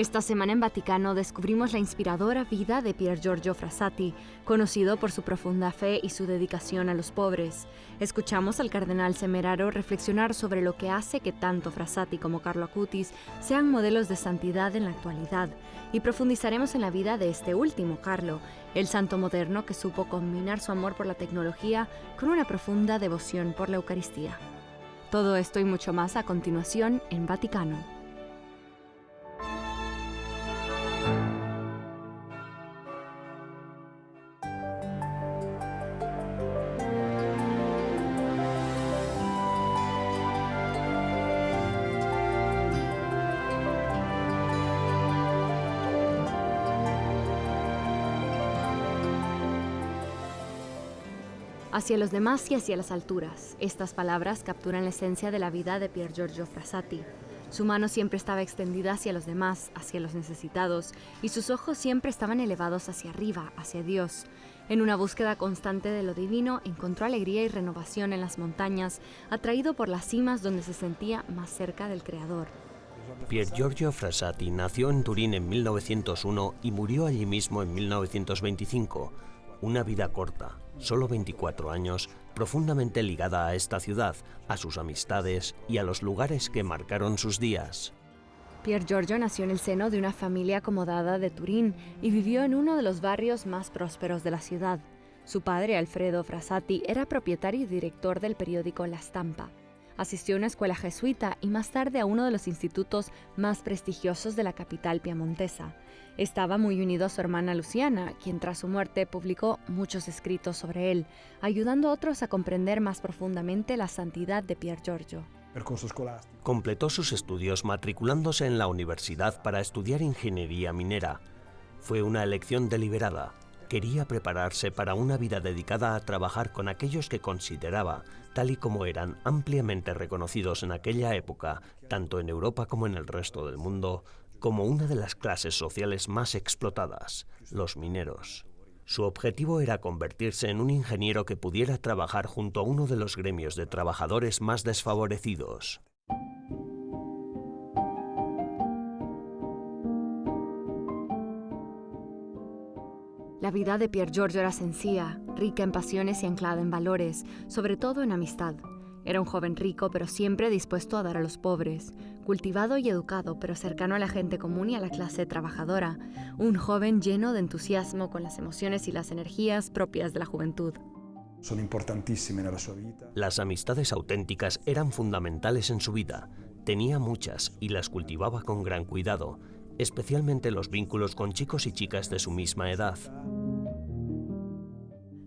Esta semana en Vaticano descubrimos la inspiradora vida de Pier Giorgio Frassati, conocido por su profunda fe y su dedicación a los pobres. Escuchamos al cardenal Semeraro reflexionar sobre lo que hace que tanto Frassati como Carlo Acutis sean modelos de santidad en la actualidad, y profundizaremos en la vida de este último, Carlo, el santo moderno que supo combinar su amor por la tecnología con una profunda devoción por la Eucaristía. Todo esto y mucho más a continuación en Vaticano. Hacia los demás y hacia las alturas. Estas palabras capturan la esencia de la vida de Pier Giorgio Frassati. Su mano siempre estaba extendida hacia los demás, hacia los necesitados, y sus ojos siempre estaban elevados hacia arriba, hacia Dios. En una búsqueda constante de lo divino, encontró alegría y renovación en las montañas, atraído por las cimas donde se sentía más cerca del Creador. Pier Giorgio Frassati nació en Turín en 1901 y murió allí mismo en 1925. Una vida corta, solo 24 años, profundamente ligada a esta ciudad, a sus amistades y a los lugares que marcaron sus días. Pier Giorgio nació en el seno de una familia acomodada de Turín y vivió en uno de los barrios más prósperos de la ciudad. Su padre, Alfredo Frassati, era propietario y director del periódico La Stampa. Asistió a una escuela jesuita y más tarde a uno de los institutos más prestigiosos de la capital piamontesa. Estaba muy unido a su hermana Luciana, quien tras su muerte publicó muchos escritos sobre él, ayudando a otros a comprender más profundamente la santidad de Pier Giorgio. Completó sus estudios matriculándose en la universidad para estudiar ingeniería minera. Fue una elección deliberada. Quería prepararse para una vida dedicada a trabajar con aquellos que consideraba, tal y como eran ampliamente reconocidos en aquella época, tanto en Europa como en el resto del mundo, como una de las clases sociales más explotadas, los mineros. Su objetivo era convertirse en un ingeniero que pudiera trabajar junto a uno de los gremios de trabajadores más desfavorecidos. La vida de Pier Giorgio era sencilla, rica en pasiones y anclada en valores, sobre todo en amistad. Era un joven rico, pero siempre dispuesto a dar a los pobres, cultivado y educado, pero cercano a la gente común y a la clase trabajadora. Un joven lleno de entusiasmo con las emociones y las energías propias de la juventud. Las amistades auténticas eran fundamentales en su vida. Tenía muchas y las cultivaba con gran cuidado, especialmente los vínculos con chicos y chicas de su misma edad.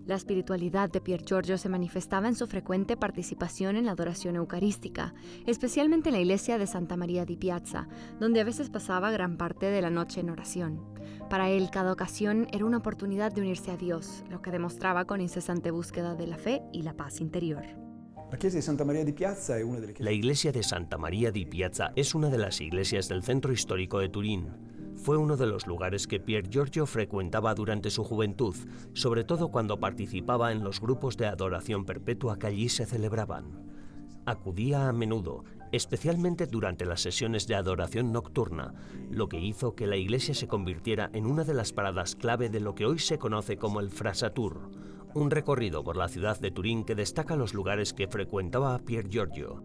La espiritualidad de Pier Giorgio se manifestaba en su frecuente participación en la adoración eucarística, especialmente en la iglesia de Santa Maria di Piazza, donde a veces pasaba gran parte de la noche en oración. Para él, cada ocasión era una oportunidad de unirse a Dios, lo que demostraba con incesante búsqueda de la fe y la paz interior. La iglesia de Santa Maria di Piazza es una de las iglesias del centro histórico de Turín. Fue uno de los lugares que Pier Giorgio frecuentaba durante su juventud, sobre todo cuando participaba en los grupos de adoración perpetua que allí se celebraban. Acudía a menudo, especialmente durante las sesiones de adoración nocturna, lo que hizo que la iglesia se convirtiera en una de las paradas clave de lo que hoy se conoce como el Frassatur, un recorrido por la ciudad de Turín que destaca los lugares que frecuentaba Pier Giorgio.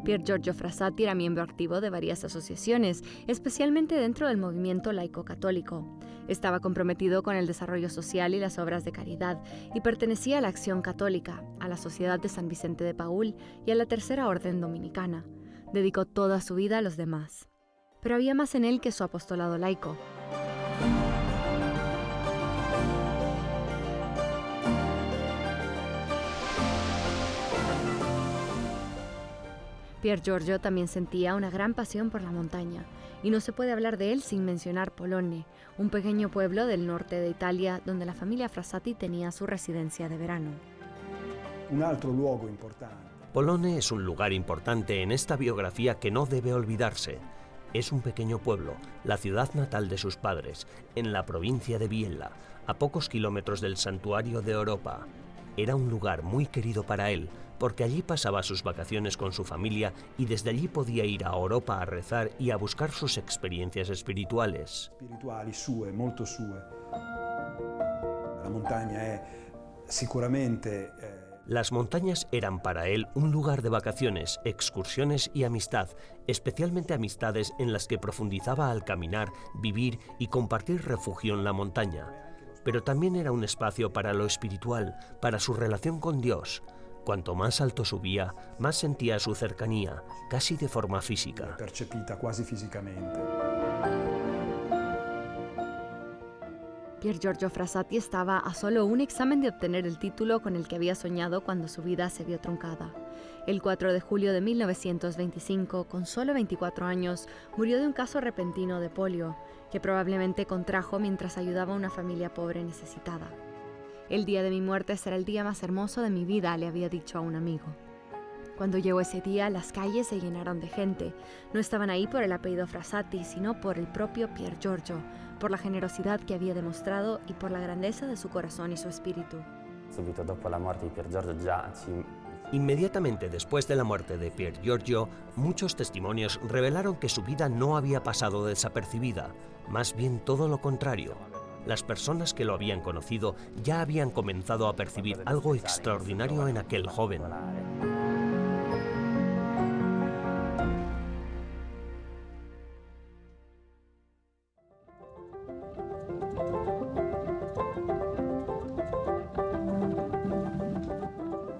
Pier Giorgio Frassati era miembro activo de varias asociaciones, especialmente dentro del movimiento laico católico. Estaba comprometido con el desarrollo social y las obras de caridad y pertenecía a la Acción Católica, a la Sociedad de San Vicente de Paúl y a la Tercera Orden Dominicana. Dedicó toda su vida a los demás. Pero había más en él que su apostolado laico. Pier Giorgio también sentía una gran pasión por la montaña, y no se puede hablar de él sin mencionar Polonne, un pequeño pueblo del norte de Italia donde la familia Frassati tenía su residencia de verano. Polonne es un lugar importante en esta biografía que no debe olvidarse. Es un pequeño pueblo, la ciudad natal de sus padres, en la provincia de Biella, a pocos kilómetros del santuario de Europa. Era un lugar muy querido para él, porque allí pasaba sus vacaciones con su familia y desde allí podía ir a Europa a rezar y a buscar sus experiencias espirituales. Spirituali sue, molto sue. La montaña è sicuramente Las montañas eran para él un lugar de vacaciones, excursiones y amistad, especialmente amistades en las que profundizaba al caminar, vivir y compartir refugio en la montaña. Pero también era un espacio para lo espiritual, para su relación con Dios. Cuanto más alto subía, más sentía su cercanía, casi de forma física. percepita quasi fisicamente. Pier Giorgio Frassati estaba a solo un examen de obtener el título con el que había soñado cuando su vida se vio truncada. El 4 de julio de 1925, con solo 24 años, murió de un caso repentino de polio, que probablemente contrajo mientras ayudaba a una familia pobre necesitada. El día de mi muerte será el día más hermoso de mi vida, le había dicho a un amigo. Cuando llegó ese día, las calles se llenaron de gente. No estaban ahí por el apellido Frassati, sino por el propio Pier Giorgio, por la generosidad que había demostrado y por la grandeza de su corazón y su espíritu. Subito dopo la muerte di Pier Giorgio già Inmediatamente después de la muerte de Pier Giorgio, muchos testimonios revelaron que su vida no había pasado desapercibida, más bien todo lo contrario. Las personas que lo habían conocido ya habían comenzado a percibir algo extraordinario en aquel joven.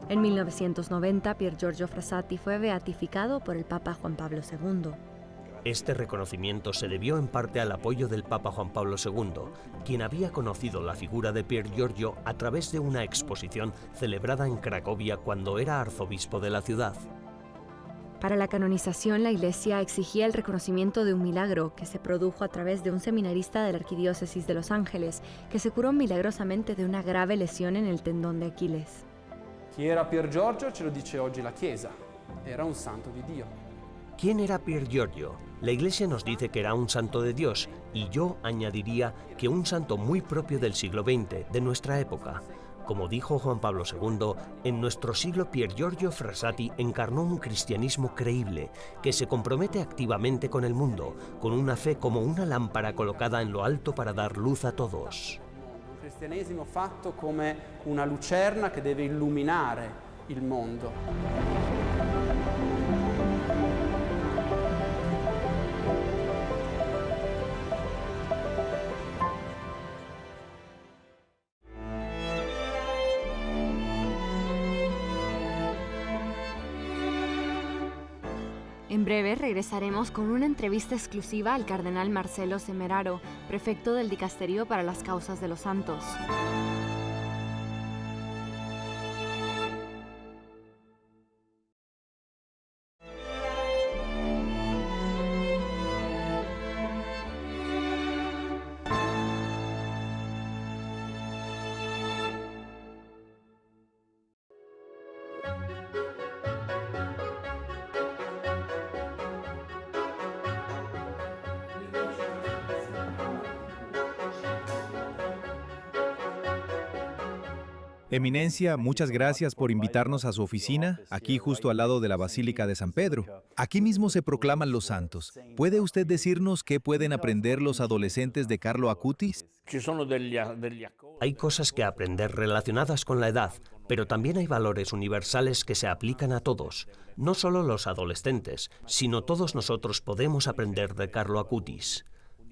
En 1990, Pier Giorgio Frassati fue beatificado por el Papa Juan Pablo II. Este reconocimiento se debió en parte al apoyo del Papa Juan Pablo II, quien había conocido la figura de Pier Giorgio a través de una exposición celebrada en Cracovia cuando era arzobispo de la ciudad. Para la canonización, la Iglesia exigía el reconocimiento de un milagro que se produjo a través de un seminarista de la Arquidiócesis de Los Ángeles, que se curó milagrosamente de una grave lesión en el tendón de Aquiles. Chi era Pier Giorgio ce lo dice oggi la Chiesa, era un santo di Dio. ¿Quién era Pier Giorgio? La Iglesia nos dice que era un santo de Dios, y yo añadiría que un santo muy propio del siglo XX, de nuestra época. Como dijo Juan Pablo II, en nuestro siglo Pier Giorgio Frassati encarnó un cristianismo creíble, que se compromete activamente con el mundo, con una fe como una lámpara colocada en lo alto para dar luz a todos. Un cristianesimo fatto come una lucerna che deve illuminare il mondo. En breve regresaremos con una entrevista exclusiva al cardenal Marcelo Semeraro, prefecto del Dicasterio para las Causas de los Santos. Eminencia, muchas gracias por invitarnos a su oficina, aquí justo al lado de la Basílica de San Pedro. Aquí mismo se proclaman los santos. ¿Puede usted decirnos qué pueden aprender los adolescentes de Carlo Acutis? Hay cosas que aprender relacionadas con la edad, pero también hay valores universales que se aplican a todos. No solo los adolescentes, sino todos nosotros podemos aprender de Carlo Acutis.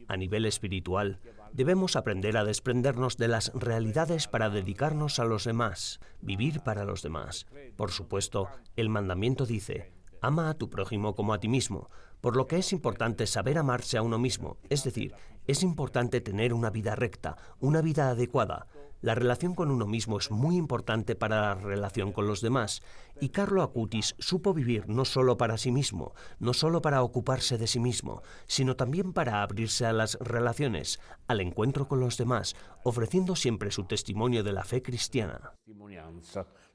A nivel espiritual, debemos aprender a desprendernos de las realidades para dedicarnos a los demás, vivir para los demás. Por supuesto, el mandamiento dice, ama a tu prójimo como a ti mismo, por lo que es importante saber amarse a uno mismo, es decir, es importante tener una vida recta, una vida adecuada. La relación con uno mismo es muy importante para la relación con los demás, y Carlo Acutis supo vivir no solo para sí mismo, no solo para ocuparse de sí mismo, sino también para abrirse a las relaciones, al encuentro con los demás, ofreciendo siempre su testimonio de la fe cristiana.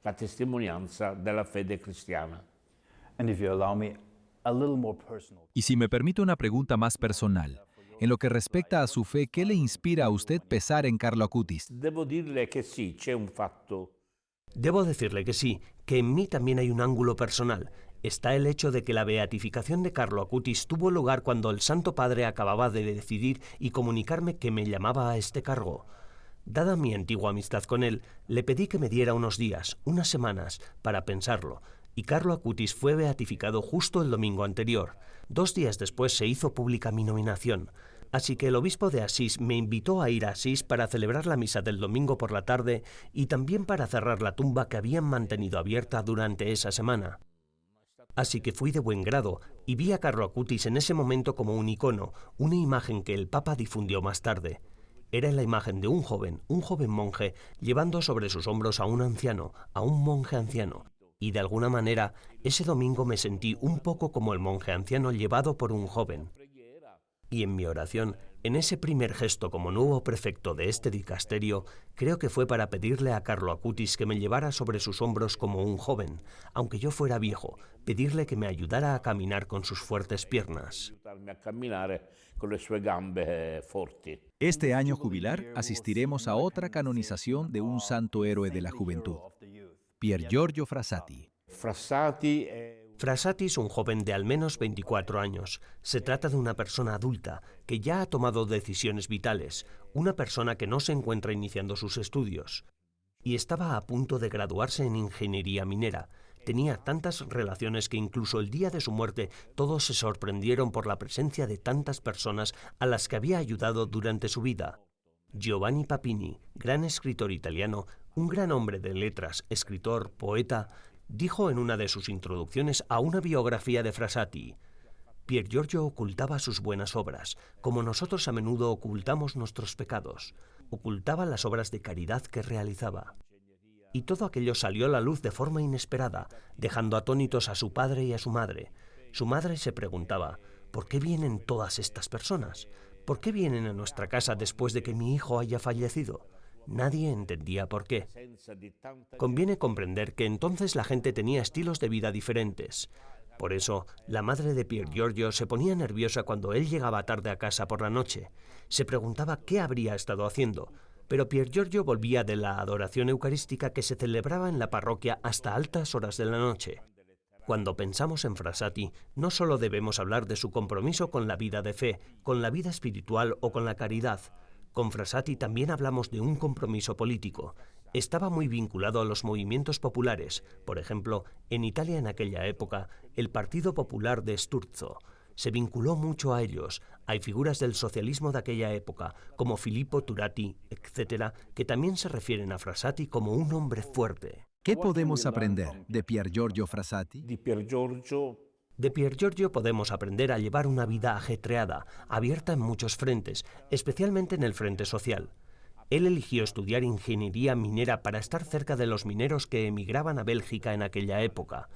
La testimonianza della fede cristiana. Y si me permite una pregunta más personal, en lo que respecta a su fe, ¿qué le inspira a usted pensar en Carlo Acutis? Devo dirle che sì, c'è un fatto. Debo decirle que sí, que en mí también hay un ángulo personal. Está el hecho de que la beatificación de Carlo Acutis tuvo lugar cuando el Santo Padre acababa de decidir y comunicarme que me llamaba a este cargo. Dada mi antigua amistad con él, le pedí que me diera unos días, unas semanas, para pensarlo, y Carlo Acutis fue beatificado justo el domingo anterior. 2 días después se hizo pública mi nominación, así que el obispo de Asís me invitó a ir a Asís para celebrar la misa del domingo por la tarde y también para cerrar la tumba que habían mantenido abierta durante esa semana. Así que fui de buen grado y vi a Carlo Acutis en ese momento como un icono, una imagen que el Papa difundió más tarde. Era la imagen de un joven monje, llevando sobre sus hombros a un anciano, a un monje anciano. Y de alguna manera, ese domingo me sentí un poco como el monje anciano llevado por un joven. Y en mi oración, en ese primer gesto como nuevo prefecto de este dicasterio, creo que fue para pedirle a Carlo Acutis que me llevara sobre sus hombros como un joven, aunque yo fuera viejo, pedirle que me ayudara a caminar con sus fuertes piernas. Este año jubilar asistiremos a otra canonización de un santo héroe de la juventud, Pier Giorgio Frassati. Frassati es un joven de al menos 24 años. Se trata de una persona adulta que ya ha tomado decisiones vitales, una persona que no se encuentra iniciando sus estudios. Y estaba a punto de graduarse en ingeniería minera. Tenía tantas relaciones que incluso el día de su muerte todos se sorprendieron por la presencia de tantas personas a las que había ayudado durante su vida. Giovanni Papini, gran escritor italiano, un gran hombre de letras, escritor, poeta, dijo en una de sus introducciones a una biografía de Frassati: Pier Giorgio ocultaba sus buenas obras, como nosotros a menudo ocultamos nuestros pecados. Ocultaba las obras de caridad que realizaba. Y todo aquello salió a la luz de forma inesperada, dejando atónitos a su padre y a su madre. Su madre se preguntaba: ¿por qué vienen todas estas personas? ¿Por qué vienen a nuestra casa después de que mi hijo haya fallecido? Nadie entendía por qué. Conviene comprender que entonces la gente tenía estilos de vida diferentes. Por eso, la madre de Pier Giorgio se ponía nerviosa cuando él llegaba tarde a casa por la noche. Se preguntaba qué habría estado haciendo, pero Pier Giorgio volvía de la adoración eucarística que se celebraba en la parroquia hasta altas horas de la noche. Cuando pensamos en Frassati, no solo debemos hablar de su compromiso con la vida de fe, con la vida espiritual o con la caridad. Con Frassati también hablamos de un compromiso político. Estaba muy vinculado a los movimientos populares. Por ejemplo, en Italia en aquella época, el Partido Popular de Sturzo se vinculó mucho a ellos. Hay figuras del socialismo de aquella época, como Filippo Turati, etc., que también se refieren a Frassati como un hombre fuerte. ¿Qué podemos aprender de Pier Giorgio Frassati? De Pier Giorgio podemos aprender a llevar una vida ajetreada, abierta en muchos frentes, especialmente en el frente social. Él eligió estudiar ingeniería minera para estar cerca de los mineros que emigraban a Bélgica en aquella época.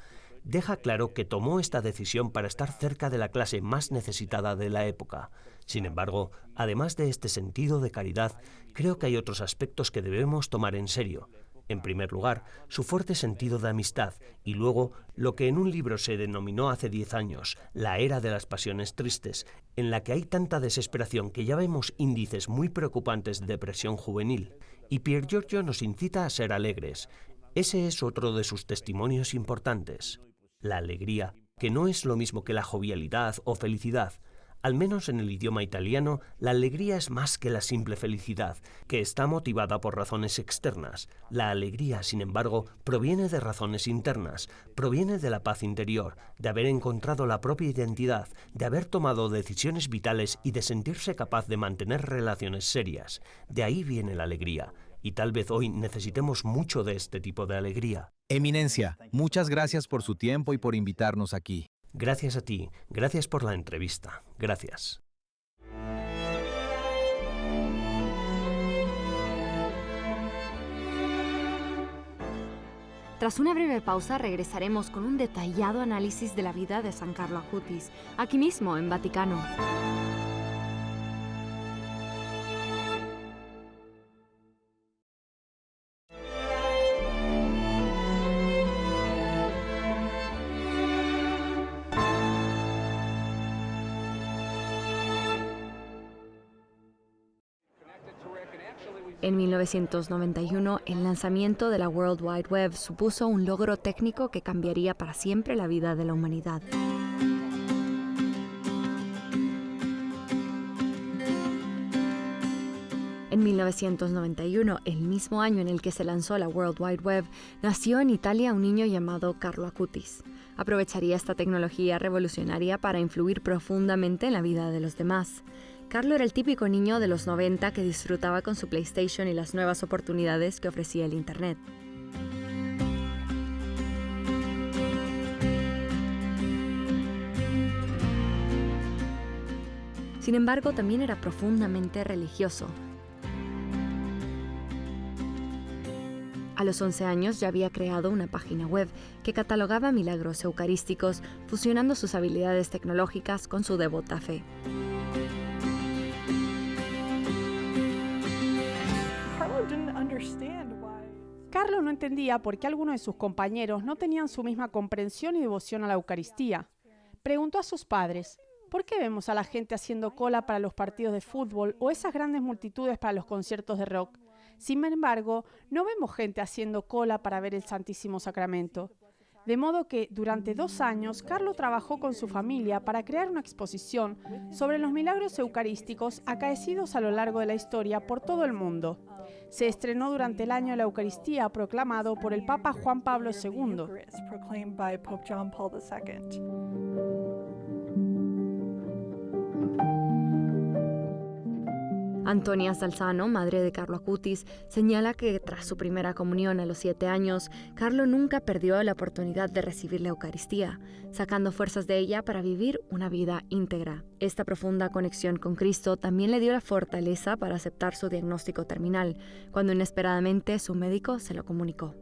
Deja claro que tomó esta decisión para estar cerca de la clase más necesitada de la época. Sin embargo, además de este sentido de caridad, creo que hay otros aspectos que debemos tomar en serio. En primer lugar, su fuerte sentido de amistad y luego lo que en un libro se denominó hace 10 años, la era de las pasiones tristes, en la que hay tanta desesperación que ya vemos índices muy preocupantes de depresión juvenil. Y Pier Giorgio nos incita a ser alegres. Ese es otro de sus testimonios importantes. La alegría, que no es lo mismo que la jovialidad o felicidad. Al menos en el idioma italiano, la alegría es más que la simple felicidad, que está motivada por razones externas. La alegría, sin embargo, proviene de razones internas, proviene de la paz interior, de haber encontrado la propia identidad, de haber tomado decisiones vitales y de sentirse capaz de mantener relaciones serias. De ahí viene la alegría, y tal vez hoy necesitemos mucho de este tipo de alegría. Eminencia, muchas gracias por su tiempo y por invitarnos aquí. Gracias a ti, gracias por la entrevista, gracias. Tras una breve pausa regresaremos con un detallado análisis de la vida de San Carlo Acutis, aquí mismo en Vaticano. En 1991, el lanzamiento de la World Wide Web supuso un logro técnico que cambiaría para siempre la vida de la humanidad. En 1991, el mismo año en el que se lanzó la World Wide Web, nació en Italia un niño llamado Carlo Acutis. Aprovecharía esta tecnología revolucionaria para influir profundamente en la vida de los demás. Carlo era el típico niño de los 90 que disfrutaba con su PlayStation y las nuevas oportunidades que ofrecía el Internet. Sin embargo, también era profundamente religioso. A los 11 años ya había creado una página web que catalogaba milagros eucarísticos, fusionando sus habilidades tecnológicas con su devota fe. Carlo no entendía por qué algunos de sus compañeros no tenían su misma comprensión y devoción a la Eucaristía. Preguntó a sus padres, ¿por qué vemos a la gente haciendo cola para los partidos de fútbol o esas grandes multitudes para los conciertos de rock? Sin embargo, no vemos gente haciendo cola para ver el Santísimo Sacramento. De modo que, durante 2 años, Carlo trabajó con su familia para crear una exposición sobre los milagros eucarísticos acaecidos a lo largo de la historia por todo el mundo. Se estrenó durante el año de la Eucaristía proclamado por el Papa Juan Pablo II. Antonia Salzano, madre de Carlo Acutis, señala que tras su primera comunión a los 7 años, Carlo nunca perdió la oportunidad de recibir la Eucaristía, sacando fuerzas de ella para vivir una vida íntegra. Esta profunda conexión con Cristo también le dio la fortaleza para aceptar su diagnóstico terminal, cuando inesperadamente su médico se lo comunicó.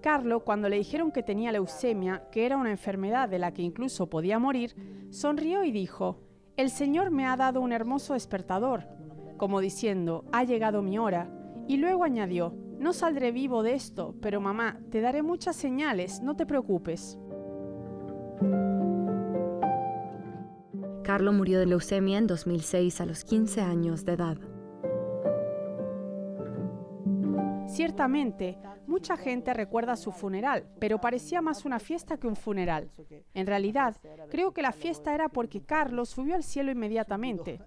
Carlo, cuando le dijeron que tenía leucemia, que era una enfermedad de la que incluso podía morir, sonrió y dijo: «El Señor me ha dado un hermoso despertador», como diciendo, «ha llegado mi hora», y luego añadió, «no saldré vivo de esto, pero mamá, te daré muchas señales, no te preocupes». Carlo murió de leucemia en 2006 a los 15 años de edad. Ciertamente, mucha gente recuerda su funeral, pero parecía más una fiesta que un funeral. En realidad, creo que la fiesta era porque Carlo subió al cielo inmediatamente.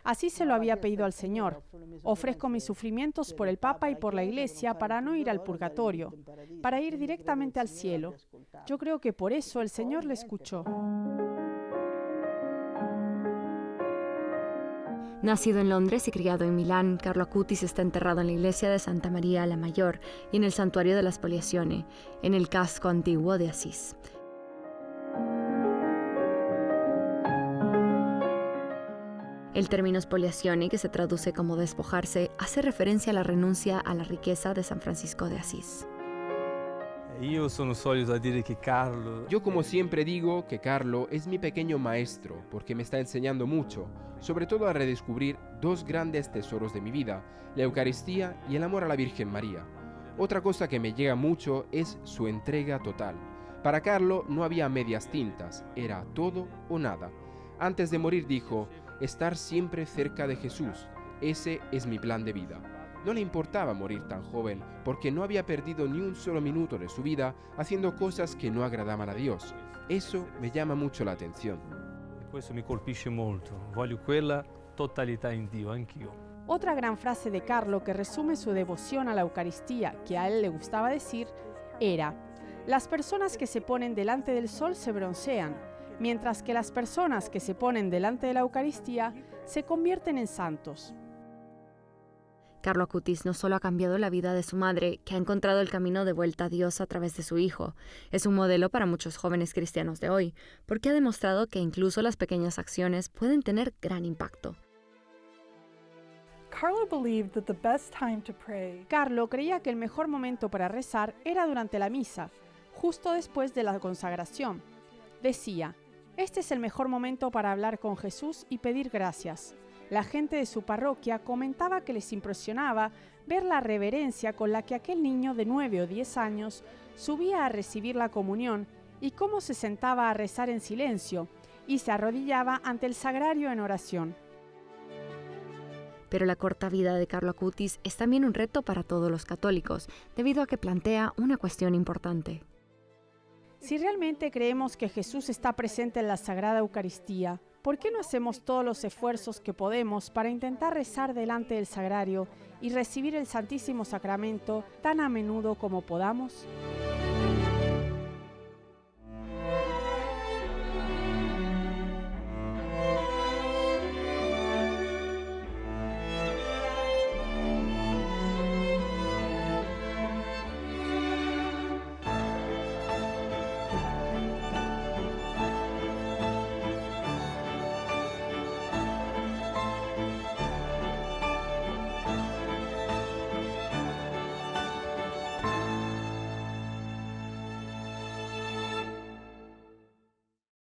Así se lo había pedido al Señor. Ofrezco mis sufrimientos por el Papa y por la Iglesia para no ir al purgatorio, para ir directamente al cielo. Yo creo que por eso el Señor le escuchó. Nacido en Londres y criado en Milán, Carlo Acutis está enterrado en la iglesia de Santa María la Mayor y en el santuario de la Spoliazione, en el casco antiguo de Asís. El término spoliazione, que se traduce como despojarse, hace referencia a la renuncia a la riqueza de San Francisco de Asís. Yo como siempre digo que Carlo es mi pequeño maestro porque me está enseñando mucho, sobre todo a redescubrir 2 grandes tesoros de mi vida, la Eucaristía y el amor a la Virgen María. Otra cosa que me llega mucho es su entrega total. Para Carlo no había medias tintas, era todo o nada. Antes de morir dijo, estar siempre cerca de Jesús, ese es mi plan de vida. No le importaba morir tan joven porque no había perdido ni un solo minuto de su vida haciendo cosas que no agradaban a Dios. Eso me llama mucho la atención. Questo mi colpisce molto. Voglio quella totalità in Dio, anch'io. Otra gran frase de Carlo que resume su devoción a la Eucaristía, que a él le gustaba decir, era: las personas que se ponen delante del sol se broncean, mientras que las personas que se ponen delante de la Eucaristía se convierten en santos. Carlo Acutis no solo ha cambiado la vida de su madre, que ha encontrado el camino de vuelta a Dios a través de su hijo. Es un modelo para muchos jóvenes cristianos de hoy, porque ha demostrado que incluso las pequeñas acciones pueden tener gran impacto. Carlo creía que el mejor momento para rezar era durante la misa, justo después de la consagración. Decía, este es el mejor momento para hablar con Jesús y pedir gracias. La gente de su parroquia comentaba que les impresionaba ver la reverencia con la que aquel niño de 9 o 10 años subía a recibir la comunión y cómo se sentaba a rezar en silencio y se arrodillaba ante el sagrario en oración. Pero la corta vida de Carlo Acutis es también un reto para todos los católicos, debido a que plantea una cuestión importante. Si realmente creemos que Jesús está presente en la Sagrada Eucaristía, ¿por qué no hacemos todos los esfuerzos que podemos para intentar rezar delante del sagrario y recibir el Santísimo Sacramento tan a menudo como podamos?